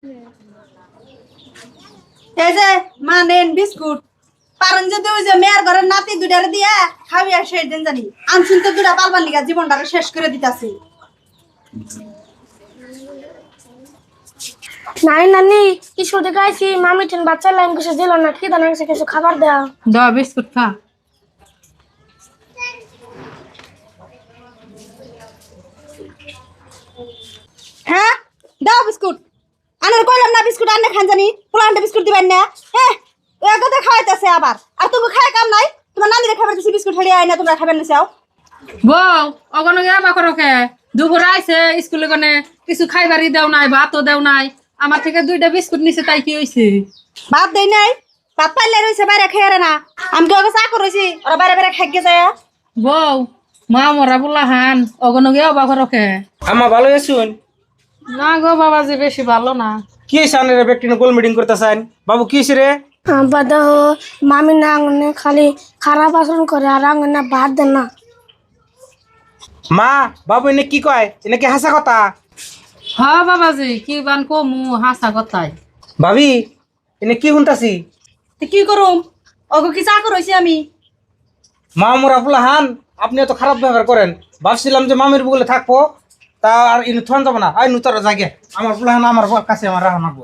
এই যে মা নেন বিস্কুট পারেন যদি ওই যে মেয়ের ঘরের নাতি দুটারে দিয়া খাবি আর শেষ দিন জানি আনছুন তো দুটা পালবার লিগা জীবনটাকে শেষ করে দিতাছি। নাই নানি স্কুল থেকে আইসি মামি টেন বাচ্চা লাইন কিছু দিল না কি দানা কিছু খাবার দেওয়া দাও বিস্কুট খা। হ্যাঁ দাও বিস্কুট আনার কইলাম না বিস্কুট আনলে খান জানি পোলান্ডে বিস্কুট দিবেন না। হ্যাঁ ওই কথা খাওয়াইতেছে আবার আর তুমি খায় কাম নাই তোমার নানিরে খাবার দিছি বিস্কুট হারিয়ে আয় না তোমরা খাবেন না চাও বউ অগনো গেবা করকে দুপুর আইছে স্কুলে গনে কিছু খাইবারই দেও নাই ভাতও দেও নাই আমার থেকে 2টা বিস্কুট নিছে তাই কি হইছে? ভাত দেই নাই ভাত পাইলে রয়েছে বাইরে খেয়ে না আমি তো ওকে চা করেছি ওরা বাইরে বাইরে খাইকে যায়। বউ মা মরা বললা হান অগনো গেবা করকে। আমা ভালো আছুন? না গো বাবাজি বেশি ভালো না। কি সানের ব্যক্তি গোল মিটিং করতেছেন বাবু? কি রে? বাদা মামি না আঙনে খালি খারাপ আচরণ করে আর আঙনে ভাত দেন না। মা বাবু এনে কি কয়? এনে কি হাসা কথা? হ্যাঁ বাবাজি কি বান কমু হাসা কথাই। ভাবি এনে কি শুনতাছি? কি করুম ওকে কি চা করেছি আমি? মা মোরা বলা হান আপনি এত খারাপ ব্যবহার করেন। ভাবছিলাম যে মামির বলে থাকবো তা আর ইনি থন যাবো না। আই নুতার জাগে আমার বলা হান আমার কাছে আমার রাখা নাকবো।